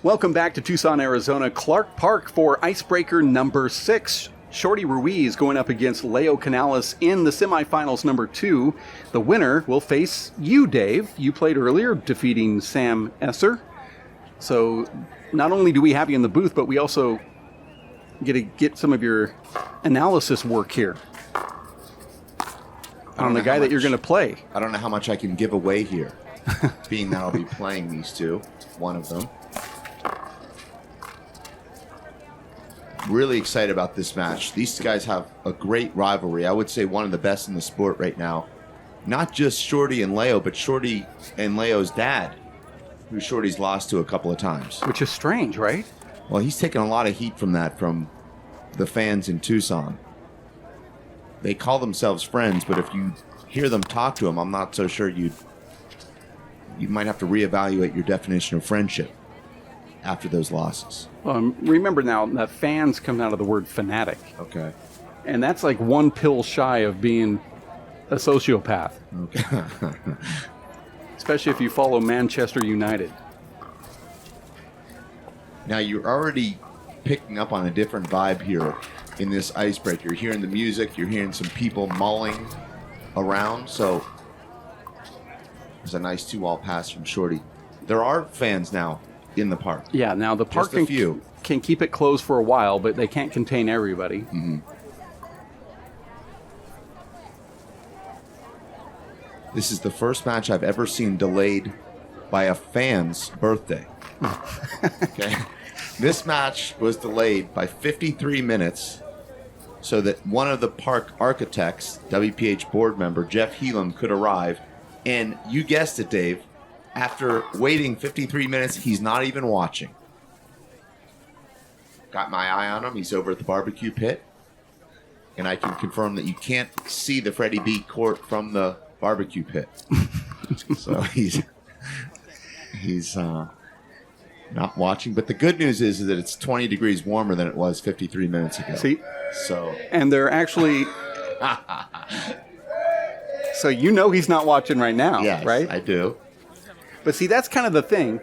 Welcome back to Tucson, Arizona, Clark Park for Icebreaker number 6. Shorty Ruiz going up against Leo Canales in the semifinals number 2. The winner will face you, Dave. You played earlier, defeating Sam Esser. So not only do we have you in the booth, but we also get to get some of your analysis work here on the guy that you're going to play. I don't know how much I can give away here, being that I'll be playing these two, one of them. Really excited about this match. These guys have a great rivalry. I would say one of the best in the sport right now. Not just Shorty and Leo, but Shorty and Leo's dad, who Shorty's lost to a couple of times. Which is strange, right? Well, he's taken a lot of heat from that from the fans in Tucson. They call themselves friends, but if you hear them talk to him, I'm not so sure you might have to reevaluate your definition of friendship after those losses. Remember now that fans come out of the word fanatic. Okay. And that's like one pill shy of being a sociopath. Okay. Especially if you follow Manchester United. Now, you're already picking up on a different vibe here in this Icebreaker. You're hearing the music. You're hearing some people mulling around. So there's a nice 2-wall pass from Shorty. There are fans now in the park. Yeah, now the park can keep it closed for a while, but they can't contain everybody. Mm-hmm. This is the first match I've ever seen delayed by a fan's birthday. Okay. This match was delayed by 53 minutes so that one of the park architects, WPH board member Jeff Helam, could arrive. And you guessed it, Dave, after waiting 53 minutes, he's not even watching. Got my eye on him. He's over at the barbecue pit. And I can confirm that you can't see the Freddie B court from the barbecue pit. So he's not watching. But the good news is that it's 20 degrees warmer than it was 53 minutes ago. See? So. And they're actually... So you know he's not watching right now, yes, right? I do. But see, that's kind of the thing.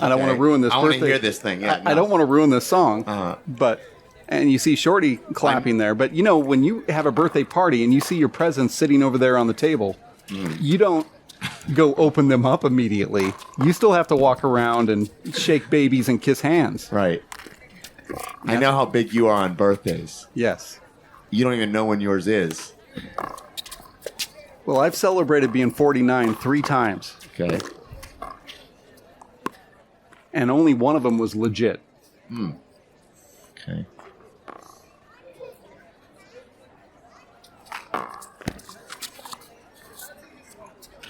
I don't want to ruin this birthday. I want to hear this thing. Yeah, I don't want to ruin this song. But and you see Shorty clapping there. But, you know, when you have a birthday party and you see your presents sitting over there on the table, you don't go open them up immediately. You still have to walk around and shake babies and kiss hands. Right. I know how big you are on birthdays. Yes. You don't even know when yours is. Well, I've celebrated being 49 3 times. Okay. And only one of them was legit. Okay.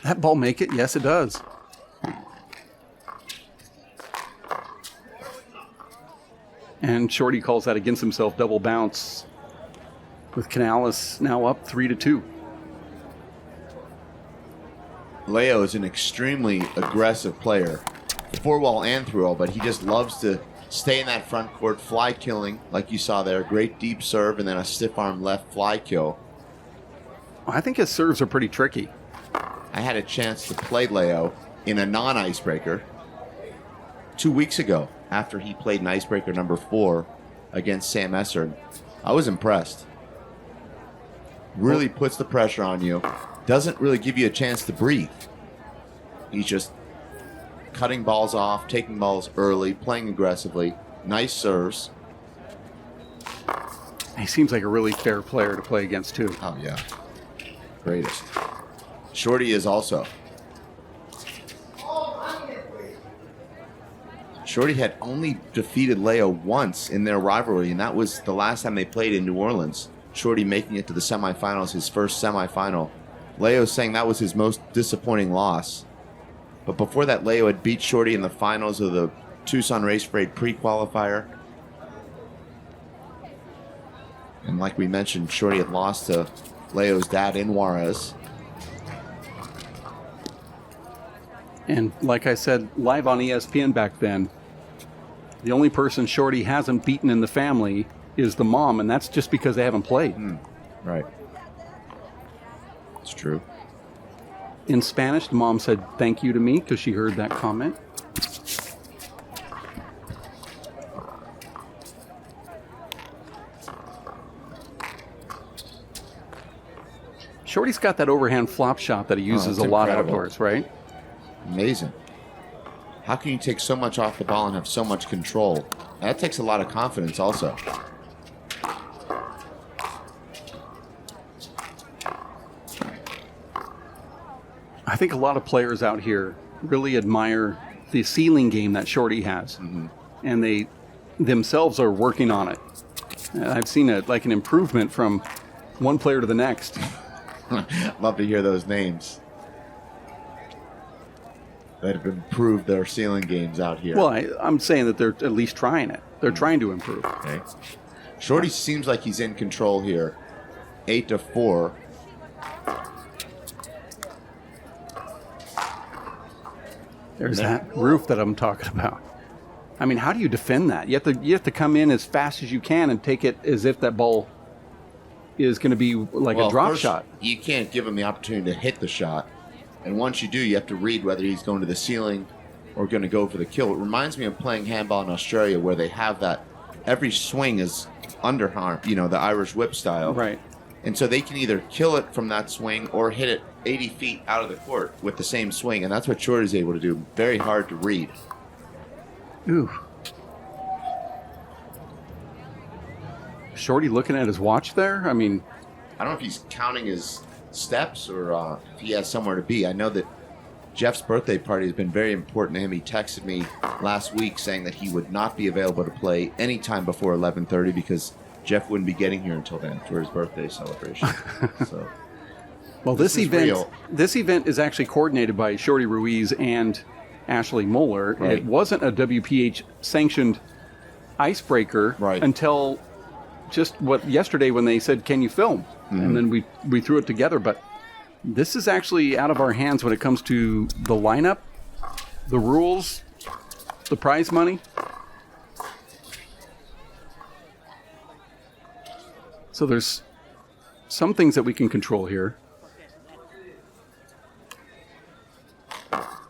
That ball make it? Yes, it does. And Shorty calls that against himself, double bounce, with Canales now up 3-2. Leo is an extremely aggressive player, 4-wall and thru-wall, but he just loves to stay in that front court, fly killing, like you saw there, great deep serve, and then a stiff arm left fly kill. I think his serves are pretty tricky. I had a chance to play Leo in a non-icebreaker 2 weeks ago after he played in icebreaker number 4 against Sam Esser. I was impressed. Really puts the pressure on you. Doesn't really give you a chance to breathe. He's just cutting balls off, taking balls early, playing aggressively. Nice serves. He seems like a really fair player to play against, too. Oh, yeah. Greatest. Shorty is also. Shorty had only defeated Leo once in their rivalry, and that was the last time they played in New Orleans. Shorty making it to the semifinals, his first semifinal. Leo saying that was his most disappointing loss. But before that, Leo had beat Shorty in the finals of the Tucson Race Parade pre-qualifier. And like we mentioned, Shorty had lost to Leo's dad in Juarez. And like I said, live on ESPN back then, the only person Shorty hasn't beaten in the family is the mom, and that's just because they haven't played. Right. It's true. In Spanish, the mom said thank you to me because she heard that comment. Shorty's got that overhand flop shot that he uses it's a lot incredible. outdoors, right? Amazing. How can you take so much off the ball and have so much control? That takes a lot of confidence also. I think a lot of players out here really admire the ceiling game that Shorty has. And they themselves are working on it. I've seen like an improvement from one player to the next. Love to hear those names that have improved their ceiling games out here. Well, I'm saying that they're at least trying it. They're trying to improve. Okay. Shorty seems like he's in control here. 8-4. There's that roof that I'm talking about. I mean, how do you defend that? You have to come in as fast as you can and take it as if that ball is going to be like a drop first, shot. You can't give him the opportunity to hit the shot. And once you do, you have to read whether he's going to the ceiling or going to go for the kill. It reminds me of playing handball in Australia where they have that. Every swing is underarm, the Irish whip style. Right. And so they can either kill it from that swing or hit it 80 feet out of the court with the same swing. And that's what Shorty's able to do. Very hard to read. Ooh. Shorty looking at his watch there? I mean, I don't know if he's counting his steps or if he has somewhere to be. I know that Jeff's birthday party has been very important to him. He texted me last week saying that he would not be available to play anytime before 11:30 because Jeff wouldn't be getting here until then for his birthday celebration. So, well, this event is actually coordinated by Shorty Ruiz and Ashley Moeller. Right. It wasn't a WPH sanctioned icebreaker until just yesterday when they said, "Can you film?" And then we threw it together. But this is actually out of our hands when it comes to the lineup, the rules, the prize money. So there's some things that we can control here.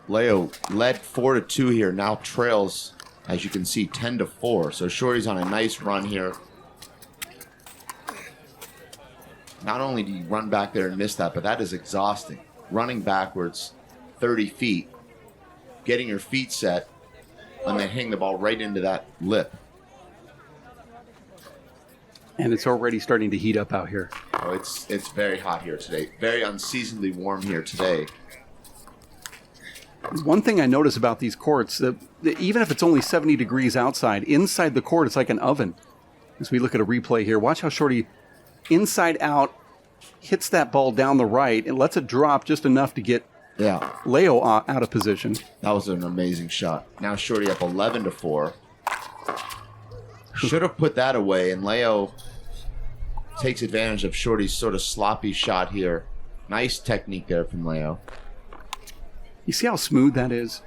Leo led 4-2 here, now trails, as you can see, 10-4. So Shorty's on a nice run here. Not only do you run back there and miss that, but that is exhausting. Running backwards 30 feet, getting your feet set, and then hitting the ball right into that lip. And it's already starting to heat up out here. Oh, it's very hot here today. Very unseasonably warm here today. One thing I notice about these courts, that even if it's only 70 degrees outside, inside the court it's like an oven. As we look at a replay here, watch how Shorty inside out hits that ball down the right and lets it drop just enough to get Leo out of position. That was an amazing shot. Now Shorty up 11-4. Should have put that away, and Leo takes advantage of Shorty's sort of sloppy shot here. Nice technique there from Leo. You see how smooth that is?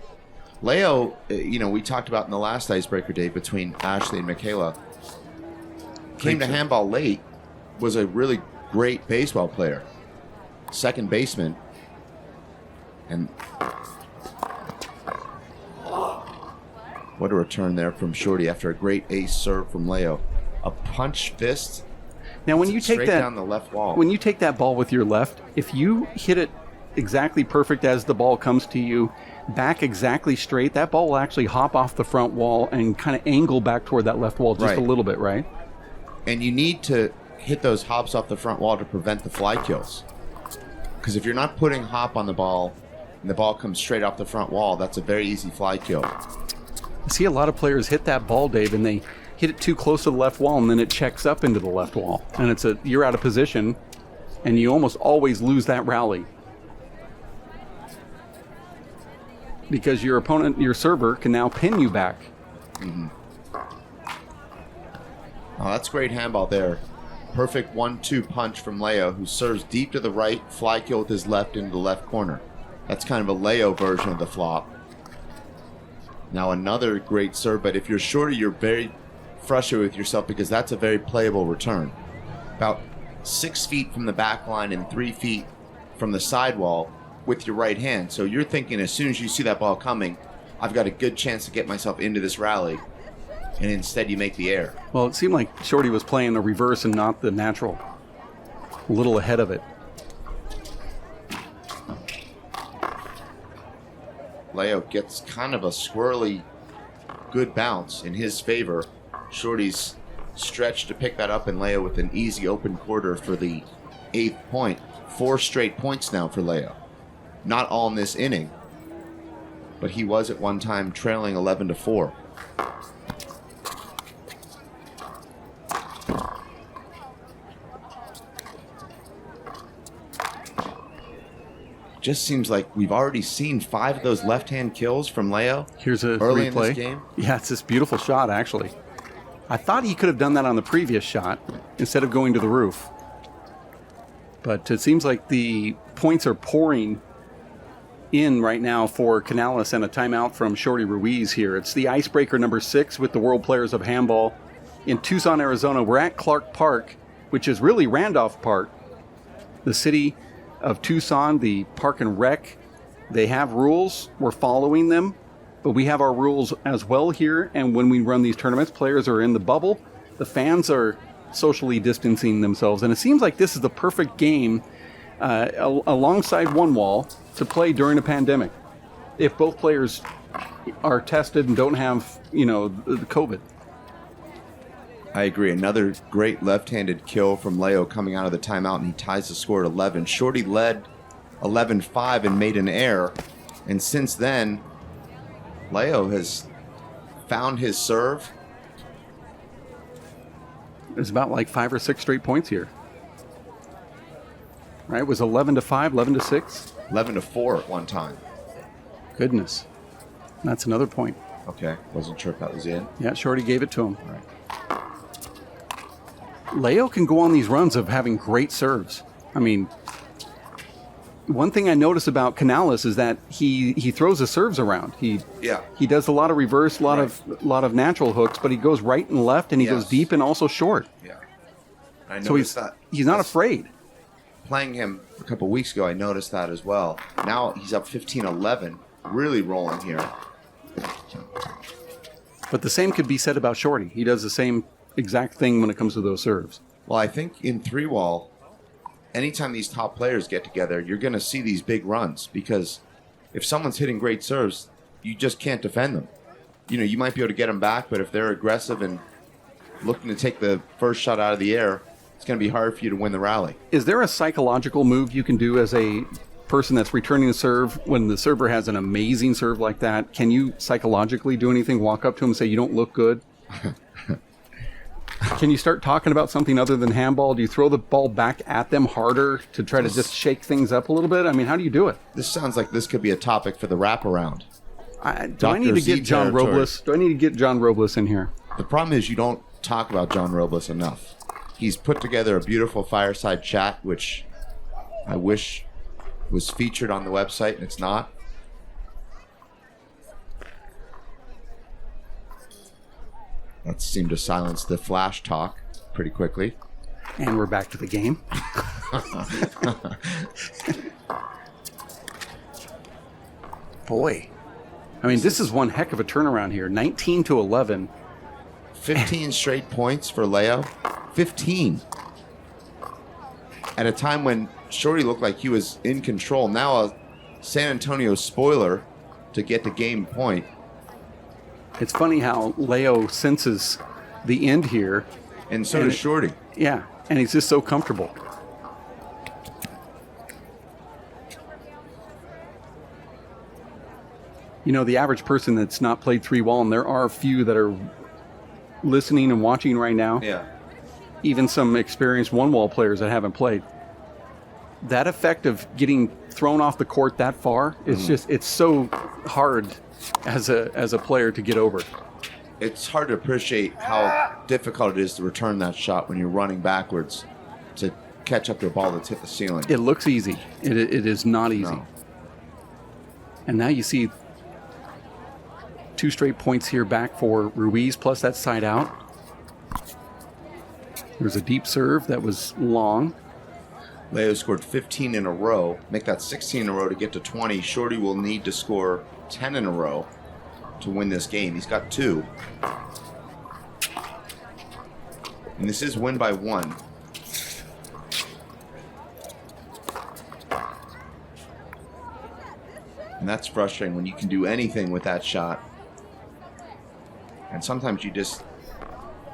Leo, we talked about in the last icebreaker date between Ashley and Michaela, came to handball late, was a really great baseball player, second baseman, and what a return there from Shorty after a great ace serve from Leo. A punch fist. Now, when you take straight that down the left wall, when you take that ball with your left, if you hit it exactly perfect as the ball comes to you, back exactly straight, that ball will actually hop off the front wall and kind of angle back toward that left wall just a little bit, right? And you need to hit those hops off the front wall to prevent the fly kills. Because if you're not putting hop on the ball and the ball comes straight off the front wall, that's a very easy fly kill. I see a lot of players hit that ball, Dave, and they hit it too close to the left wall, and then it checks up into the left wall. And you're out of position, and you almost always lose that rally. Because your opponent, your server, can now pin you back. Mm-hmm. Oh, that's great handball there. Perfect 1-2 punch from Leo, who serves deep to the right, fly kill with his left into the left corner. That's kind of a Leo version of the flop. Now another great serve, but if you're Shorty, you're very frustrated with yourself because that's a very playable return. About 6 feet from the back line and 3 feet from the sidewall with your right hand. So you're thinking as soon as you see that ball coming, I've got a good chance to get myself into this rally. And instead you make the air. Well, it seemed like Shorty was playing the reverse and not the natural. A little ahead of it. Leo gets kind of a swirly good bounce in his favor. Shorty's stretched to pick that up, and Leo with an easy open quarter for the 8th point. 4 straight points now for Leo. Not all in this inning, but he was at one time trailing 11-4. Just seems like we've already seen 5 of those left-hand kills from Leo. Here's a early replay. In this game. Yeah, it's this beautiful shot, actually. I thought he could have done that on the previous shot instead of going to the roof. But it seems like the points are pouring in right now for Canales, and a timeout from Shorty Ruiz here. It's the Icebreaker number 6 with the World Players of Handball in Tucson, Arizona. We're at Clark Park, which is really Randolph Park. The city of Tucson, the Park and Rec, they have rules. We're following them, but we have our rules as well here. And when we run these tournaments, players are in the bubble. The fans are socially distancing themselves. And it seems like this is the perfect game alongside one wall to play during a pandemic. If both players are tested and don't have, the COVID. I agree. Another great left-handed kill from Leo coming out of the timeout, and he ties the score at 11. Shorty led 11-5 and made an error. And since then, Leo has found his serve. There's about like 5 or 6 straight points here. Right? It was 11-5, 11-6. 11-4 at one time. Goodness. That's another point. Okay. Wasn't sure if that was in. Yeah, Shorty gave it to him. All right. Leo can go on these runs of having great serves. I mean, one thing I notice about Canales is that he throws his serves around. He does a lot of reverse, a lot of natural hooks, but he goes right and left, and he goes deep and also short. Yeah. I so he's not afraid. Playing him a couple weeks ago, I noticed that as well. Now he's up 15-11, really rolling here. But the same could be said about Shorty. He does the same exact thing when it comes to those serves. Well, I think in 3-wall, anytime these top players get together, you're going to see these big runs, because if someone's hitting great serves, you just can't defend them. You might be able to get them back, but if they're aggressive and looking to take the first shot out of the air, it's going to be hard for you to win the rally. Is there a psychological move you can do as a person that's returning the serve when the server has an amazing serve like that? Can you psychologically do anything? Walk up to him and say, "You don't look good"? Can you start talking about something other than handball? Do you throw the ball back at them harder to try to just shake things up a little bit? I mean, how do you do it? This sounds like this could be a topic for the wraparound. Do I need to get John Robles? Do I need to get John Robles in here? The problem is you don't talk about John Robles enough. He's put together a beautiful fireside chat, which I wish was featured on the website, and it's not. That seemed to silence the flash talk pretty quickly. And we're back to the game. Boy. I mean, this is one heck of a turnaround here. 19-11. 15 straight points for Leo. 15. At a time when Shorty looked like he was in control. Now a San Antonio spoiler to get the game point. It's funny how Leo senses the end here. And so does Shorty. Yeah, and he's just so comfortable. The average person that's not played 3-wall, and there are a few that are listening and watching right now. Yeah. Even some experienced 1-wall players that haven't played. That effect of getting thrown off the court that far is it's so hard as a player to get over. It's hard to appreciate how difficult it is to return that shot when you're running backwards to catch up to a ball that's hit the ceiling. It looks easy. It is not easy. No. And now you see 2 straight points here back for Ruiz, plus that side out. There's a deep serve that was long. Leo scored 15 in a row. Make that 16 in a row to get to 20. Shorty will need to score 10 in a row to win this game. He's got 2. And this is win by 1. And that's frustrating when you can do anything with that shot. And sometimes you just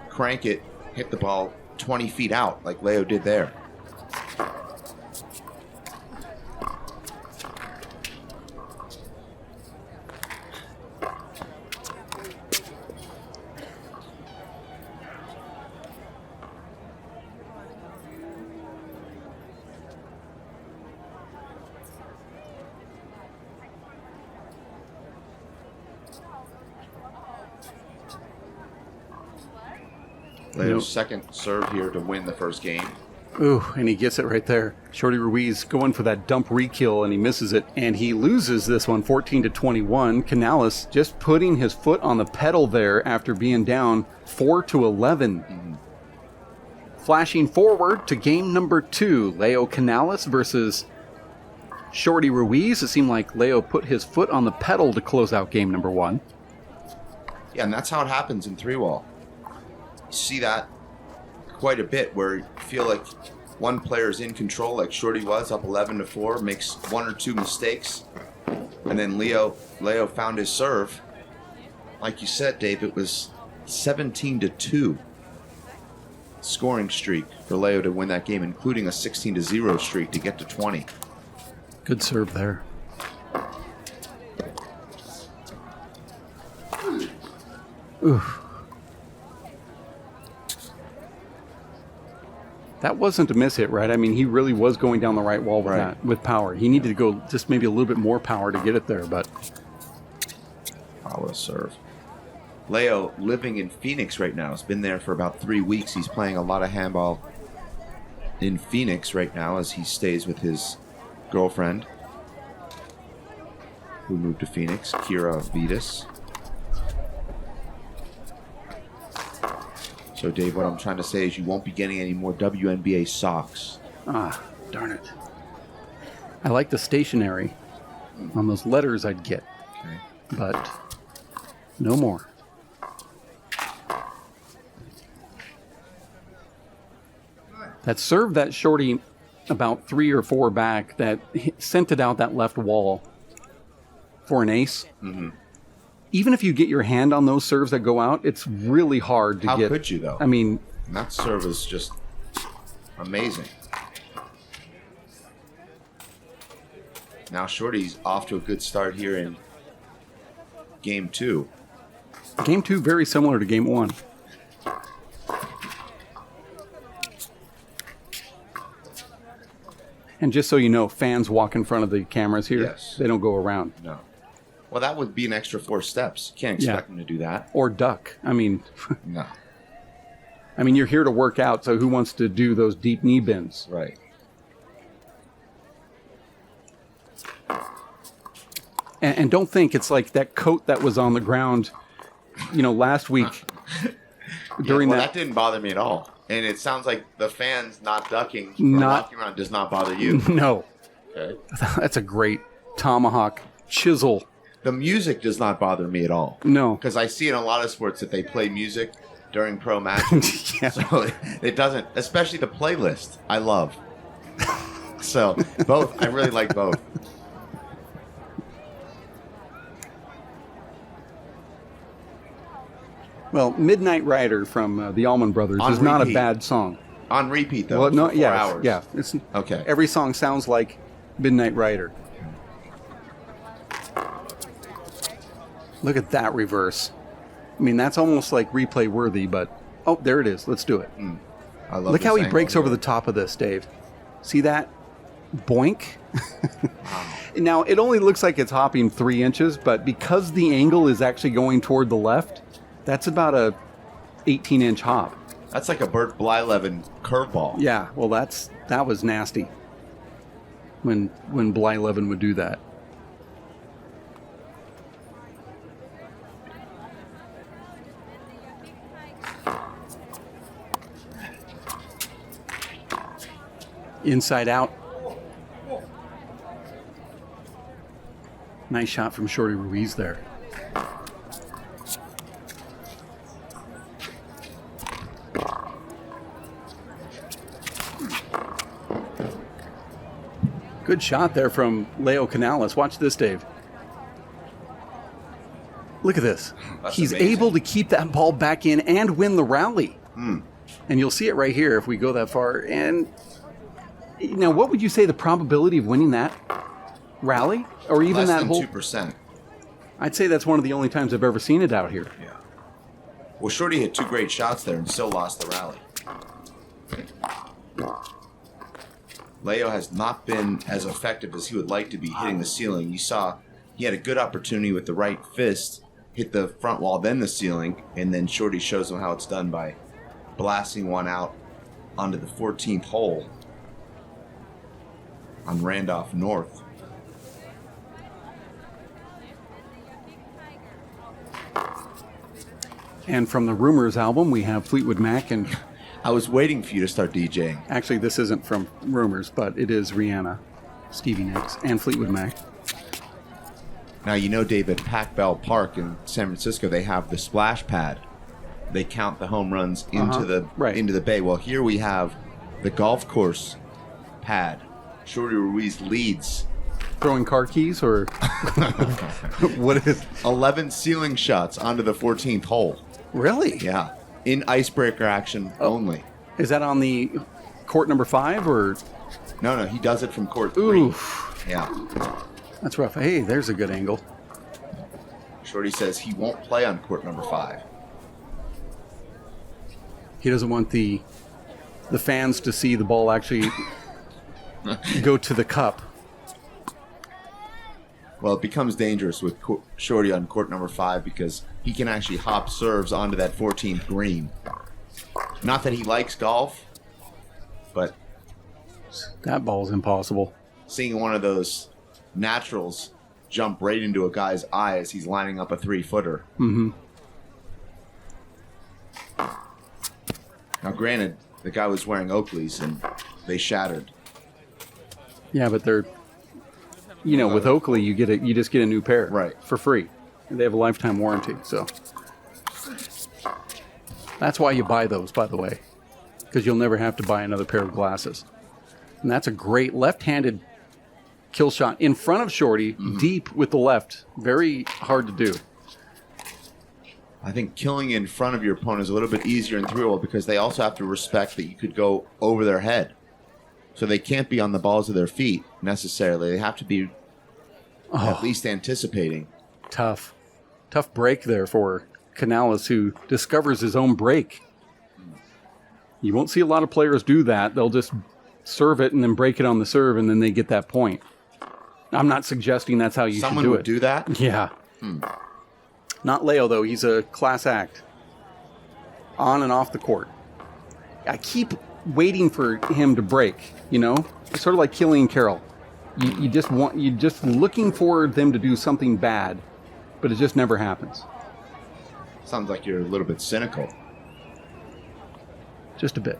crank it, hit the ball 20 feet out like Leo did there. Leo's second serve here to win the first game. Ooh, and he gets it right there. Shorty Ruiz going for that dump re-kill, and he misses it. And he loses this one 14-21. Canales just putting his foot on the pedal there after being down 4-11. Mm-hmm. Flashing forward to game number 2. Leo Canales versus Shorty Ruiz. It seemed like Leo put his foot on the pedal to close out game number 1. Yeah, and that's how it happens in 3-wall. You see that quite a bit where you feel like one player is in control, like Shorty was, up 11-4, makes one or two mistakes, and then Leo found his serve. Like you said, Dave, it was 17-2 scoring streak for Leo to win that game, including a 16-0 streak to get to 20. Good serve there. Oof. That wasn't a miss hit, right? I mean, he really was going down the right wall with that, with power. He needed to go just maybe a little bit more power to get it there, but... Follow serve. Leo, living in Phoenix right now, has been there for about 3 weeks. He's playing a lot of handball in Phoenix right now as he stays with his girlfriend, who moved to Phoenix, Kira Vitas. So, Dave, what I'm trying to say is you won't be getting any more WNBA socks. Ah, darn it. I like the stationery on those letters I'd get. Okay. But no more. That served that Shorty about 3 or 4 back that sent it out that left wall for an ace. Mm-hmm. Even if you get your hand on those serves that go out, it's really hard to get. How could you, though? I mean... And that serve is just amazing. Now Shorty's off to a good start here in game 2. Game 2, very similar to game 1. And just so you know, fans walk in front of the cameras here. Yes. They don't go around. No. Well, that would be an extra 4 steps. Can't expect them to do that. Or duck. I mean... No. I mean, you're here to work out, so who wants to do those deep knee bends? Right. And don't think it's like that coat that was on the ground, last week during that didn't bother me at all. And it sounds like the fans not ducking or walking around does not bother you. No. Okay. That's a great tomahawk chisel. The music does not bother me at all. No. Because I see in a lot of sports that they play music during pro matches. Yeah. So it doesn't, especially the playlist, I love. So both, I really like both. Well, Midnight Rider from the Allman Brothers is not a bad song. On repeat, though, well, no, for 4 hours. Yeah, it's okay. Every song sounds like Midnight Rider. Look at that reverse. I mean, that's almost like replay worthy, but... Oh, there it is. Let's do it. I love Look how he angle breaks here. over the top of this, Dave. See that? Boink. Now, it only looks like it's hopping 3 inches, but because the angle is actually going toward the left, that's about a 18-inch hop. That's like a Bert Blyleven curveball. Yeah, well, that was nasty when Blyleven would do that. Inside out. Nice shot from Shorty Ruiz there. Good shot there from Leo Canales. Watch this, Dave. Look at this. That's He's amazing. able to keep that ball back in and win the rally. And you'll see it right here if we go that far. And now, what would you say the probability of winning that rally? Or even Less that than whole... 2%. I'd say that's one of the only times I've ever seen it out here. Yeah. Well, Shorty hit 2 great shots there and still lost the rally. Leo has not been as effective as he would like to be hitting the ceiling. You saw he had a good opportunity with the right fist, hit the front wall, then the ceiling, and then Shorty shows him how it's done by blasting one out onto the 14th hole on Randolph North. And from the Rumors album, we have Fleetwood Mac and... I was waiting for you to start DJing. Actually, this isn't from Rumors, but it is Rihanna, Stevie Nicks, and Fleetwood Mac. Now, you know, Dave, at Pac Bell Park in San Francisco, they have the splash pad. They count the home runs into the bay. Well, here we have the golf course pad. Shorty Ruiz leads. Throwing car keys, or what is... 11 ceiling shots onto the 14th hole. Really? Yeah. In icebreaker action only. Is that on the court number 5, or... No, he does it from court 3. Oof. Yeah. That's rough. Hey, there's a good angle. Shorty says he won't play on court number 5. He doesn't want the fans to see the ball actually go to the cup. Well, it becomes dangerous with Shorty on court number 5 because he can actually hop serves onto that 14th green. Not that he likes golf, but That ball's impossible. seeing one of those naturals jump right into a guy's eye as he's lining up a 3-footer. Mm-hmm. Now, granted, the guy was wearing Oakleys and they shattered. Yeah, but they're... You know, with Oakley, you just get a new pair. Right. For free. They have a lifetime warranty, so... That's why you buy those, by the way. Because you'll never have to buy another pair of glasses. And that's a great left-handed kill shot in front of Shorty, deep with the left. Very hard to do. I think killing in front of your opponent is a little bit easier in 3-hole because they also have to respect that you could go over their head. So they can't be on the balls of their feet necessarily. They have to be at least anticipating. Tough break there for Canales, who discovers his own break. You won't see a lot of players do that. They'll just serve it and then break it on the serve, and then they get that point. I'm not suggesting that's how you Someone should do would it. do that? Yeah. Not Leo, though. He's a class act. On and off the court. I keep waiting for him to break, you know? It's sort of like Killian Carroll. You're just looking for them to do something bad, but it just never happens. Sounds like you're a little bit cynical. Just a bit.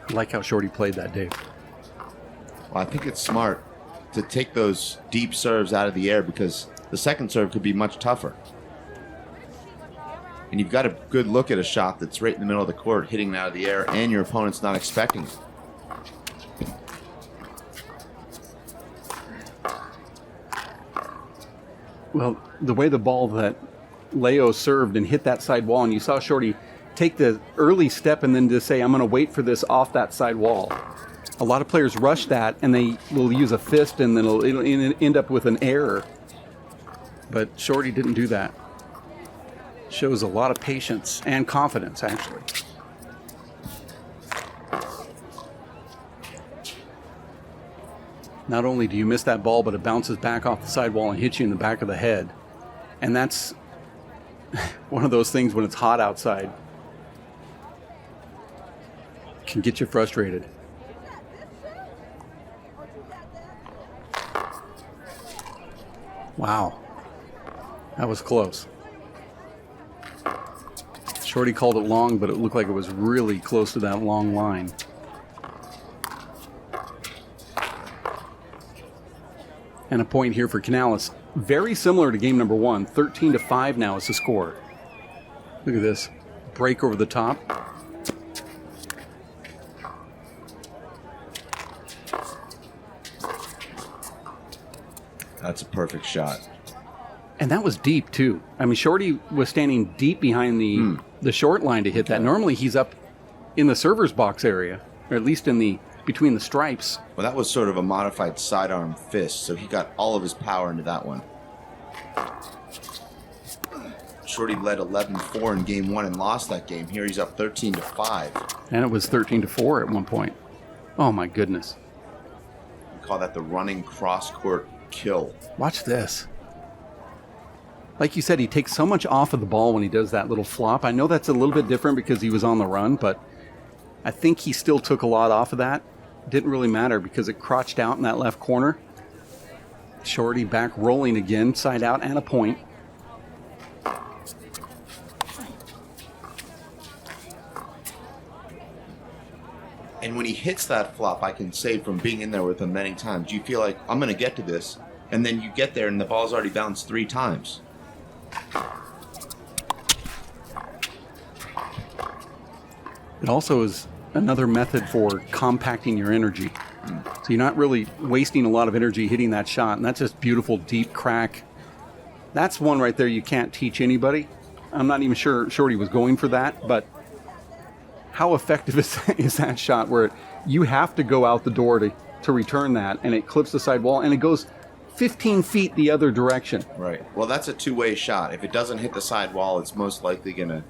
I like how Shorty played that, Dave. Well, I think it's smart to take those deep serves out of the air because the second serve could be much tougher. And you've got a good look at a shot that's right in the middle of the court, hitting it out of the air, and your opponent's not expecting it. Well, the way the ball that Leo served and hit that side wall, and you saw Shorty take the early step and then just say, I'm going to wait for this off that side wall. A lot of players rush that, and they will use a fist, and then it'll end up with an error. But Shorty didn't do that. Shows a lot of patience and confidence, actually. Not only do you miss that ball, but it bounces back off the sidewall and hits you in the back of the head. And that's one of those things when it's hot outside. Can get you frustrated. Wow. That was close. Shorty called it long, but it looked like it was really close to that long line. And a point here for Canales. Very similar to game number 1. 13-5 now is the score. Look at this. break over the top. That's a perfect shot. And that was deep, too. I mean, Shorty was standing deep behind the short line to hit that. Normally, he's up in the server's box area, or at least in the between the stripes. Well, that was sort of a modified sidearm fist, so he got all of his power into that one. Shorty led 11-4 in game 1 and lost that game. Here he's up 13-5. And it was 13-4 at one point. Oh, my goodness. We call that the running cross-court kill. Watch this. Like you said, he takes so much off of the ball when he does that little flop. I know that's a little bit different because he was on the run, but I think he still took a lot off of that. Didn't really matter because it crotched out in that left corner. Shorty back rolling again, side out and a point. And when he hits that flop, I can say from being in there with him many times, you feel like, I'm going to get to this. And then you get there and the ball's already bounced 3 times. It also is another method for compacting your energy. So you're not really wasting a lot of energy hitting that shot. And that's just beautiful, deep crack. That's one right there you can't teach anybody. I'm not even sure Shorty was going for that, but how effective is that shot where you have to go out the door to return that, and it clips the side wall, and it goes 15 feet the other direction. Right. Well, that's a two-way shot. If it doesn't hit the side wall, it's most likely going to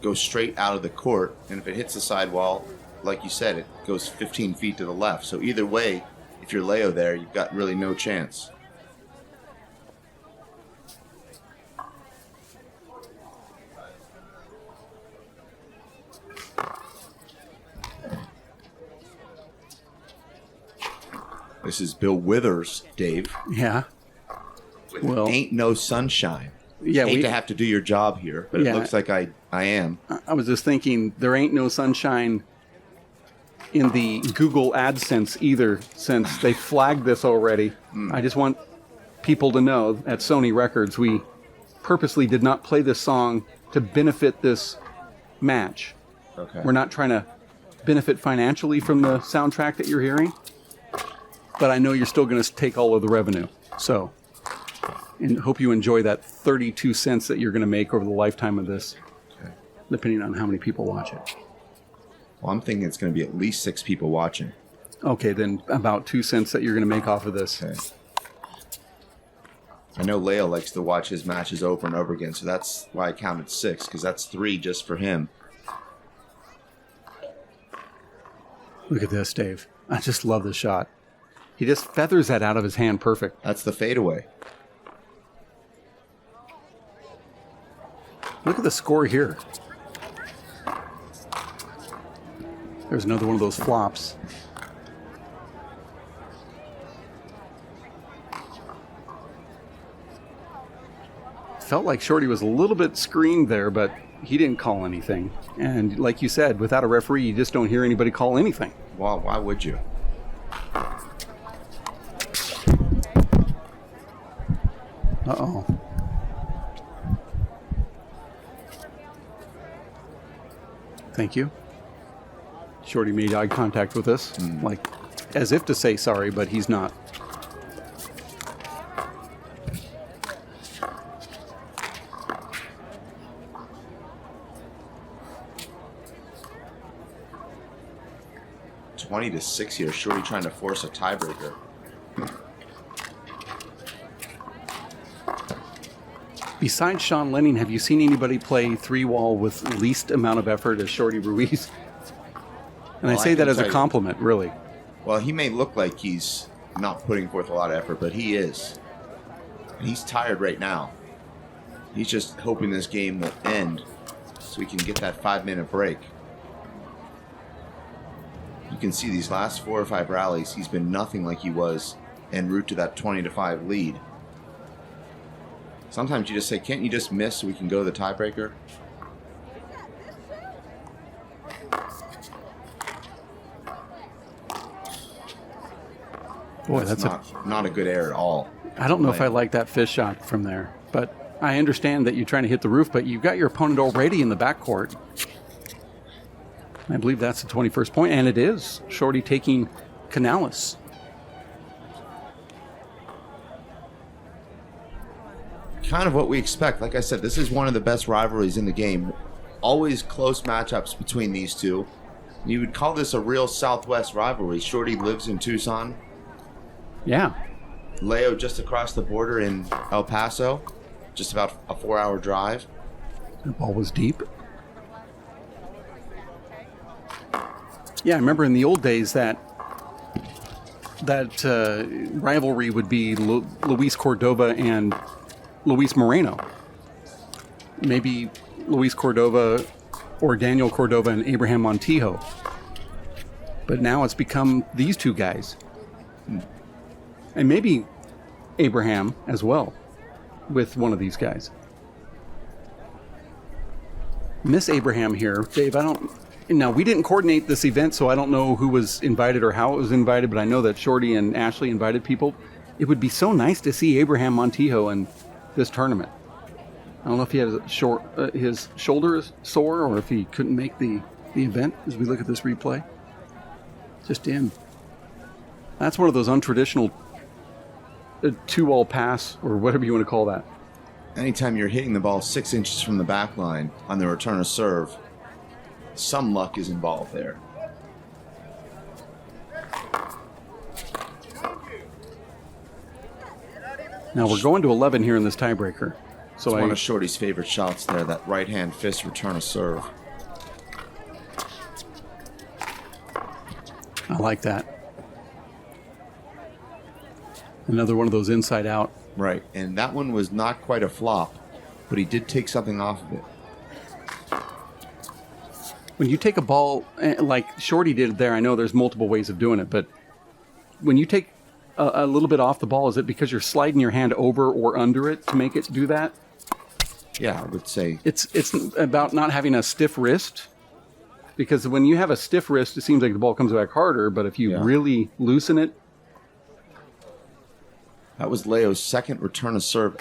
go straight out of the court. And if it hits the side wall, like you said, it goes 15 feet to the left. So either way, if you're Leo there, you've got really no chance. This is Bill Withers, Dave. Yeah. Well, Ain't no sunshine. Yeah, Hate to have to do your job here, but Yeah. it looks like I am. I was just thinking, there ain't no sunshine in the Google AdSense either, since they flagged this already. I just want people to know at Sony Records, we purposely did not play this song to benefit this match. Okay. We're not trying to benefit financially from the soundtrack that you're hearing, but I know you're still going to take all of the revenue. So, and hope you enjoy that 32 cents that you're going to make over the lifetime of this, depending on how many people watch it. Well, I'm thinking it's going to be at least 6 people watching. Okay, then about 2 cents that you're going to make off of this. Okay. I know Leo likes to watch his matches over and over again, so that's why I counted 6, because that's 3 just for him. Look at this, Dave. I just love this shot. He just feathers that out of his hand perfect. That's the fadeaway. Look at the score here. There's another one of those flops. Felt like Shorty was a little bit screened there, but he didn't call anything. And like you said, without a referee, you just don't hear anybody call anything. Well, why would you? Uh-oh. Thank you. Shorty made eye contact with us, like as if to say sorry, but he's not. $20-6 here. Shorty trying to force a tiebreaker. Besides Sean Lenning, have you seen anybody play 3-wall with least amount of effort as Shorty Ruiz? And Well, I say I that can as a tell you- compliment, really. Well, he may look like he's not putting forth a lot of effort, but he is. And he's tired right now. He's just hoping this game will end so we can get that 5-minute break. You can see these last 4 or 5 rallies, he's been nothing like he was en route to that 20-5 lead. Sometimes you just say, can't you just miss so we can go to the tiebreaker? Boy, That's not a good air at all. I don't know if I like that fish shot from there, but I understand that you're trying to hit the roof, but you've got your opponent already in the backcourt. I believe that's the 21st point, and it is. Shorty taking Canales. Kind of what we expect. Like I said, this is one of the best rivalries in the game. Always close matchups between these two. You would call this a real Southwest rivalry. Shorty lives in Tucson. Yeah. Leo just across the border in El Paso. Just about a 4-hour drive. The ball was deep. Yeah, I remember in the old days that rivalry would be Luis Cordova and Luis Moreno. Maybe Luis Cordova or Daniel Cordova and Abraham Montijo. But now it's become these two guys. And maybe Abraham as well with one of these guys. Miss Abraham here. Dave, now, we didn't coordinate this event, so I don't know who was invited or how it was invited, but I know that Shorty and Ashley invited people. It would be so nice to see Abraham Montijo in this tournament. I don't know if he has his shoulder is sore or if he couldn't make the event as we look at this replay. Just in. That's one of those untraditional two-all pass or whatever you want to call that. Anytime you're hitting the ball 6 inches from the back line on the return of serve, some luck is involved there. Now we're going to 11 here in this tiebreaker. So it's one of Shorty's favorite shots there, that right-hand fist return of serve. I like that. Another one of those inside out. Right, and that one was not quite a flop, but he did take something off of it. When you take a ball, like Shorty did there, I know there's multiple ways of doing it, but when you take a little bit off the ball, is it because you're sliding your hand over or under it to make it do that? Yeah, I would say. It's about not having a stiff wrist, because when you have a stiff wrist, it seems like the ball comes back harder, but if you really loosen it. That was Leo's second return of serve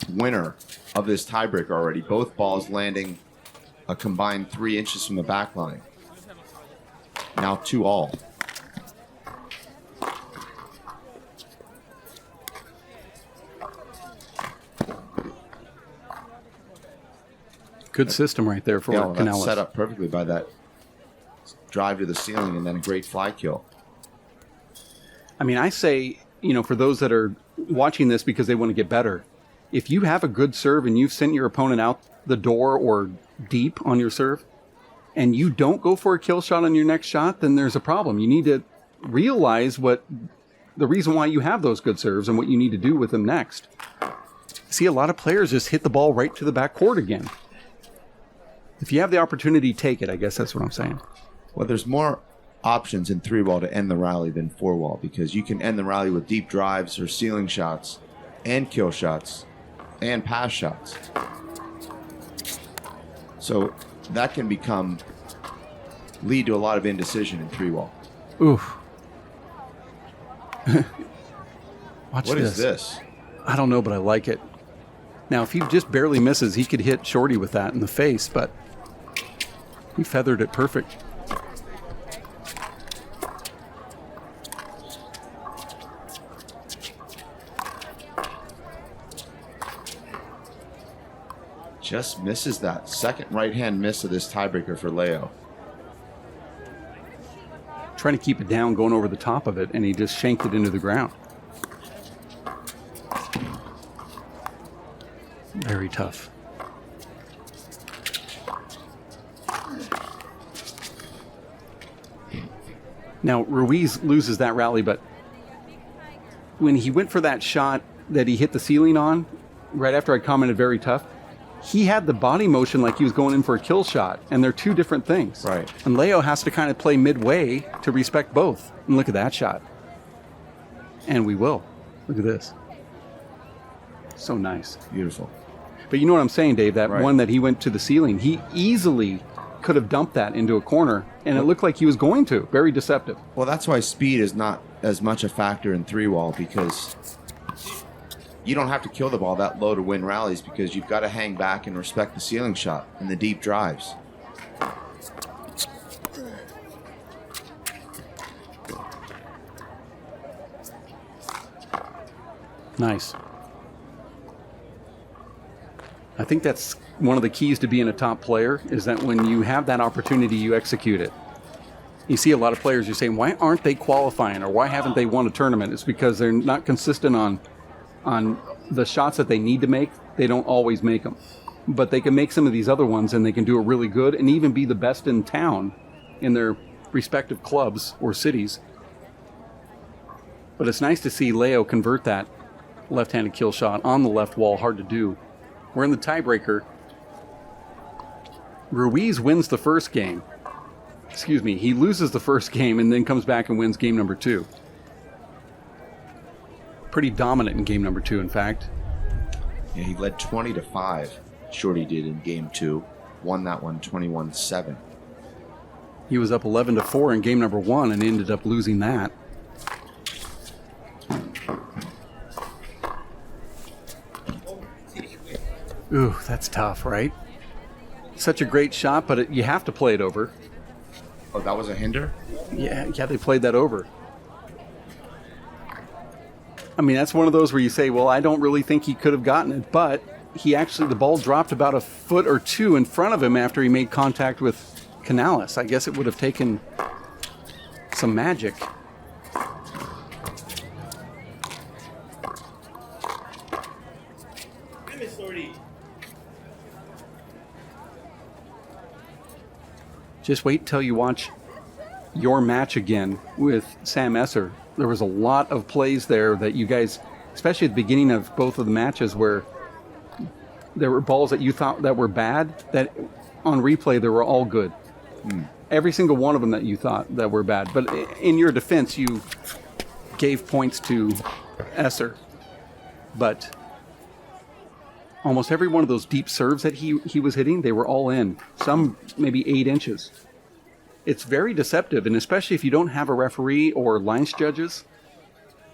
winner of this tiebreaker already. Both balls landing a combined 3 inches from the back line. Now 2-all. Good system right there for Canales. That's set up perfectly by that drive to the ceiling and then a great fly kill. I mean, I say, for those that are watching this because they want to get better, if you have a good serve and you've sent your opponent out the door or deep on your serve, and you don't go for a kill shot on your next shot, then there's a problem. You need to realize what the reason why you have those good serves and what you need to do with them next. See, a lot of players just hit the ball right to the back court again. If you have the opportunity, take it. I guess that's what I'm saying. Well, there's more options in 3-wall to end the rally than 4-wall, because you can end the rally with deep drives or ceiling shots and kill shots and pass shots. So that can lead to a lot of indecision in 3-wall. Oof. What is this? I don't know, but I like it. Now, if he just barely misses, he could hit Shorty with that in the face, but he feathered it perfect. Just misses that second right-hand miss of this tiebreaker for Leo. Trying to keep it down, going over the top of it, and he just shanked it into the ground. Very tough. Now, Ruiz loses that rally, but when he went for that shot that he hit the ceiling on, right after I commented very tough, he had the body motion like he was going in for a kill shot, and they're two different things. Right. And Leo has to kind of play midway to respect both. And look at that shot. And we will. Look at this. So nice. Beautiful. But you know what I'm saying, Dave? That Right. one that he went to the ceiling, he easily could have dumped that into a corner, and it looked like he was going to. Very deceptive. Well, that's why speed is not as much a factor in 3-wall, because you don't have to kill the ball that low to win rallies because you've got to hang back and respect the ceiling shot and the deep drives. Nice. I think that's one of the keys to being a top player, is that when you have that opportunity, you execute it. You see a lot of players, you're saying, why aren't they qualifying, or why haven't they won a tournament? It's because they're not consistent on the shots that they need to make. They don't always make them. But they can make some of these other ones, and they can do it really good and even be the best in town in their respective clubs or cities. But it's nice to see Leo convert that left-handed kill shot on the left wall. Hard to do. We're in the tiebreaker. Ruiz wins the first game. Excuse me, he loses the first game and then comes back and wins game number 2. Pretty dominant in game number 2, in fact. Yeah, he led 20-5. Shorty did in game 2. Won that one 21-7. He was up 11-4 in game number 1 and ended up losing that. Ooh, that's tough, right? Such a great shot, but you have to play it over. Oh, that was a hinder? Yeah, they played that over. I mean, that's one of those where you say, well, I don't really think he could have gotten it, but the ball dropped about a foot or two in front of him after he made contact with Canales. I guess it would have taken some magic. Just wait till you watch your match again with Sam Esser. There was a lot of plays there that you guys, especially at the beginning of both of the matches, where there were balls that you thought that were bad, that on replay they were all good. Every single one of them that you thought that were bad. But in your defense, you gave points to Esser. But almost every one of those deep serves that he was hitting, they were all in. Some maybe 8 inches. It's very deceptive, and especially if you don't have a referee or lines judges.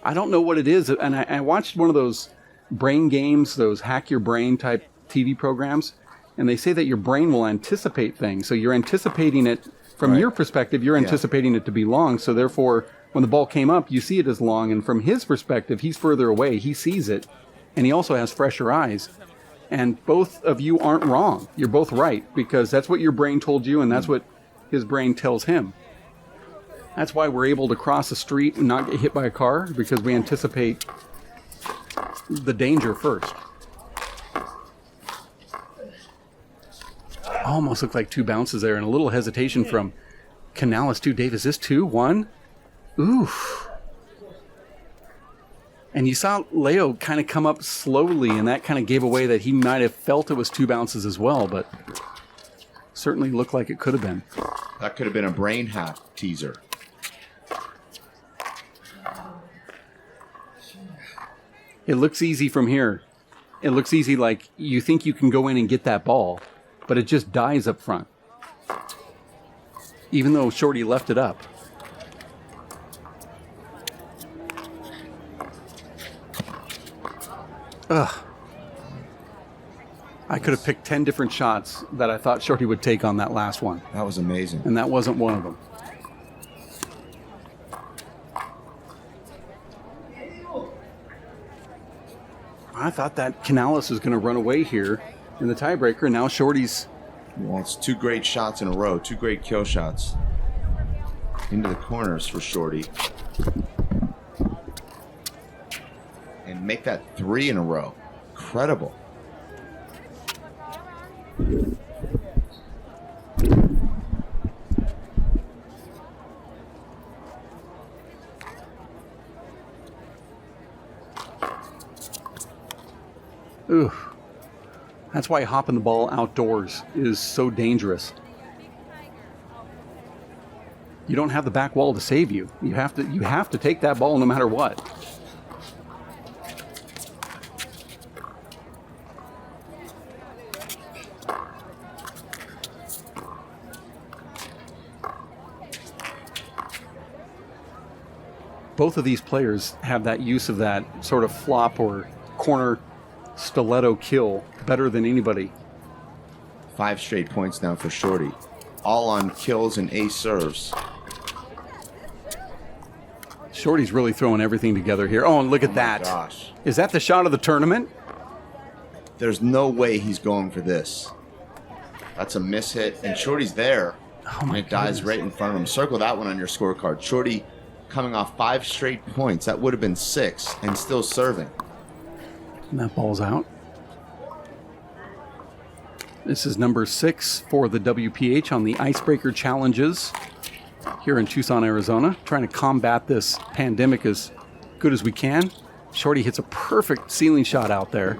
I don't know what it is. And I watched one of those brain games, those hack your brain type TV programs, and they say that your brain will anticipate things. So you're anticipating it from your perspective, you're anticipating it to be long. So therefore, when the ball came up, you see it as long. And from his perspective, he's further away. He sees it, and he also has fresher eyes. And both of you aren't wrong. You're both right, because that's what your brain told you, and that's what his brain tells him. That's why we're able to cross the street and not get hit by a car, because we anticipate the danger first. Almost looked like 2 bounces there, and a little hesitation from Canales too. Dave, is this 2? 1? Oof. And you saw Leo kind of come up slowly, and that kind of gave away that he might have felt it was 2 bounces as well, but certainly looked like it could have been. That could have been a brain hack teaser. It looks easy from here. It looks easy, like you think you can go in and get that ball, but it just dies up front. Even though Shorty left it up. Ugh. I could have picked 10 different shots that I thought Shorty would take on that last one. That was amazing. And that wasn't one of them. I thought that Canales was going to run away here in the tiebreaker, and now Shorty's... Well, it's 2 great shots in a row, 2 great kill shots. Into the corners for Shorty. And make that 3 in a row. Incredible. Ooh. That's why hopping the ball outdoors is so dangerous. You don't have the back wall to save you. You have to take that ball no matter what. Both of these players have that use of that sort of flop or corner stiletto kill better than anybody. 5 straight points now for Shorty. All on kills and ace serves. Shorty's really throwing everything together here. Oh, and look at that. Gosh. Is that the shot of the tournament? There's no way he's going for this. That's a miss hit, and Shorty's there. Oh and my it dies right in front of him. Circle that one on your scorecard. Shorty coming off 5 straight points. That would have been 6 and still serving. And that ball's out. This is number 6 for the WPH on the Icebreaker challenges here in Tucson, Arizona. Trying to combat this pandemic as good as we can. Shorty hits a perfect ceiling shot out there.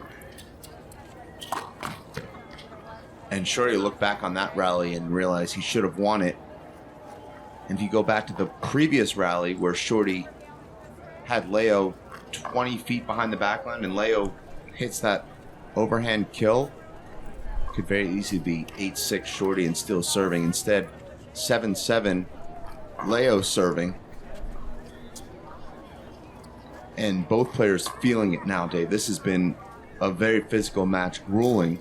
And Shorty looked back on that rally and realized he should have won it. And if you go back to the previous rally where Shorty had Leo 20 feet behind the backline and Leo hits that overhand kill, could very easily be 8-6 Shorty and still serving. Instead, 7-7 Leo serving. And both players feeling it now, Dave. This has been a very physical match, grueling.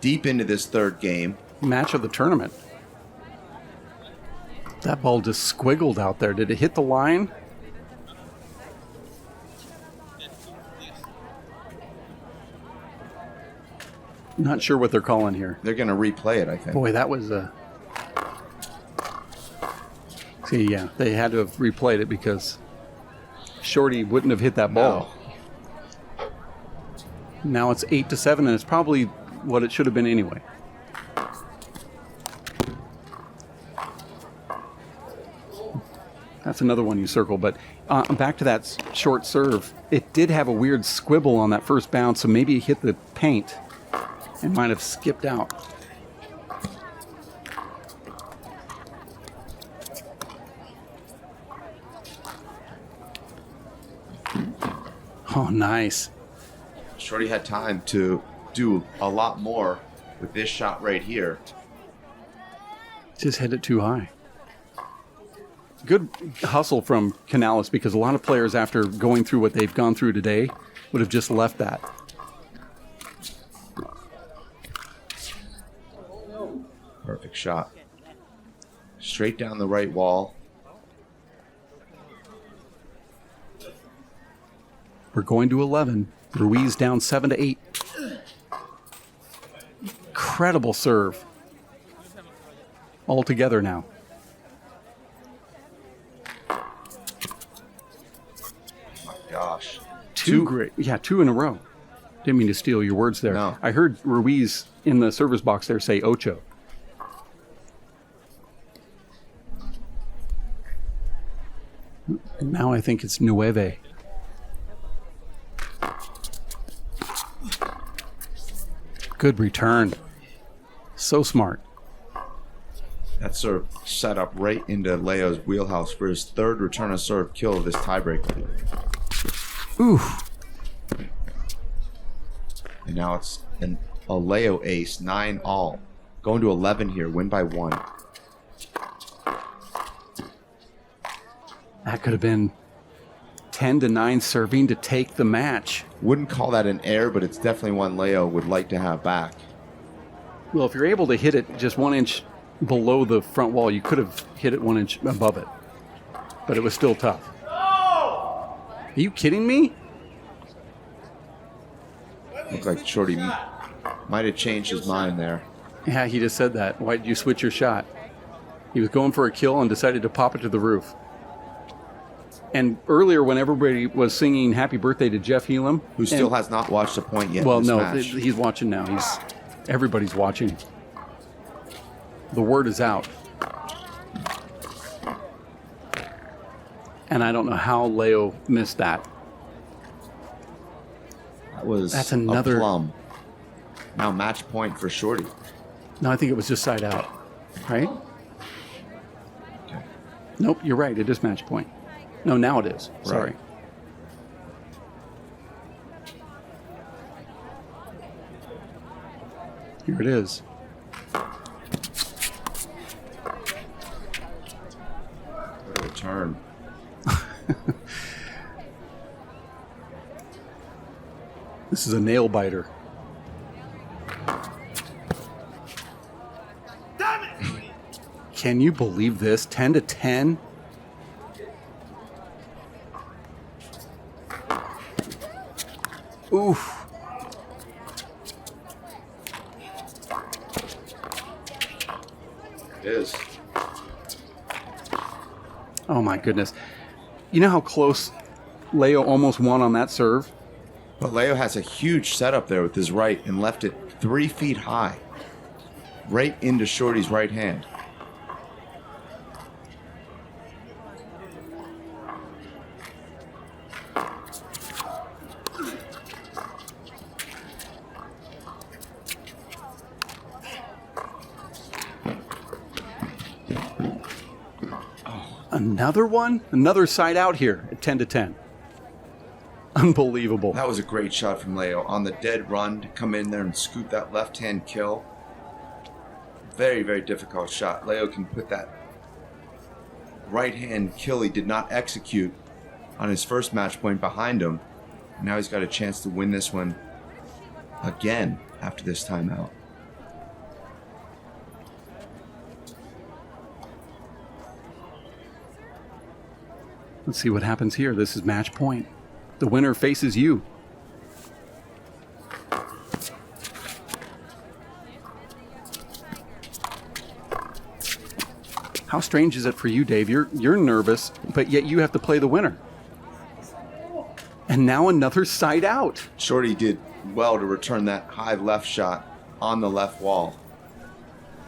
Deep into this third game. Match of the tournament. That ball just squiggled out there. Did it hit the line? Not sure what they're calling here. They're going to replay it, I think. Boy, that was a... See, yeah, they had to have replayed it because Shorty wouldn't have hit that ball. Now it's 8-7, and it's probably what it should have been anyway. That's another one you circle, but back to that short serve. It did have a weird squibble on that first bounce, so maybe it hit the paint and might have skipped out. Oh, nice. Shorty had time to do a lot more with this shot right here. Just hit it too high. Good hustle from Canales, because a lot of players, after going through what they've gone through today, would have just left that. Perfect shot. Straight down the right wall. We're going to 11. Ruiz down 7-8. Incredible serve. All together now. Gosh. Two great. Yeah, 2 in a row. Didn't mean to steal your words there. No. I heard Ruiz in the service box there say ocho. And now I think it's nueve. Good return. So smart. That serve set up right into Leo's wheelhouse for his third return of serve kill of this tiebreaker. Oof. And now it's a Leo ace, 9 all. Going to 11 here, win by 1. That could have been 10-9 serving to take the match. Wouldn't call that an error, but it's definitely one Leo would like to have back. Well, if you're able to hit it just 1 inch below the front wall, you could have hit it 1 inch above it. But it was still tough. Are you kidding me? Looked like Shorty might have changed his mind there. Yeah, he just said that. Why did you switch your shot? He was going for a kill and decided to pop it to the roof. And earlier, when everybody was singing "Happy Birthday" to Jeff Helam, Who still has not watched a point yet. well, in this no, match. he's watching now. Everybody's watching. The word is out, and I don't know how Leo missed that. That's another a plum. Now match point for Shorty. No, I think it was just side out, right? Okay. Nope, you're right. It is match point. No, now it is. Sorry. Right. Here it is. What a return. This is a nail biter. Can you believe this? 10-10? Oof. It is. Oh my goodness. You know how close Leo almost won on that serve? But Leo has a huge setup there with his right and left it 3 feet high. Right into Shorty's right hand. Another one? Another side out here at 10-10. Unbelievable. That was a great shot from Leo on the dead run to come in there and scoop that left-hand kill. Very, very difficult shot. Leo can put that right-hand kill he did not execute on his first match point behind him. Now he's got a chance to win this one again after this timeout. Let's see what happens here. This is match point. The winner faces you. How strange is it for you, Dave? You're nervous, but yet you have to play the winner. And now another side out. Shorty did well to return that high left shot on the left wall.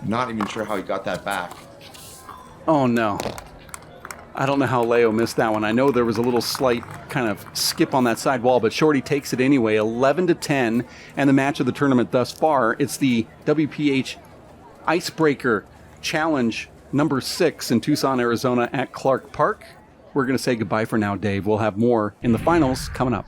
Not even sure how he got that back. Oh no. I don't know how Leo missed that one. I know there was a little slight kind of skip on that side wall, but Shorty takes it anyway, 11-10, and the match of the tournament thus far. It's the WPH Icebreaker Challenge number 6 in Tucson, Arizona at Clark Park. We're going to say goodbye for now, Dave. We'll have more in the finals coming up.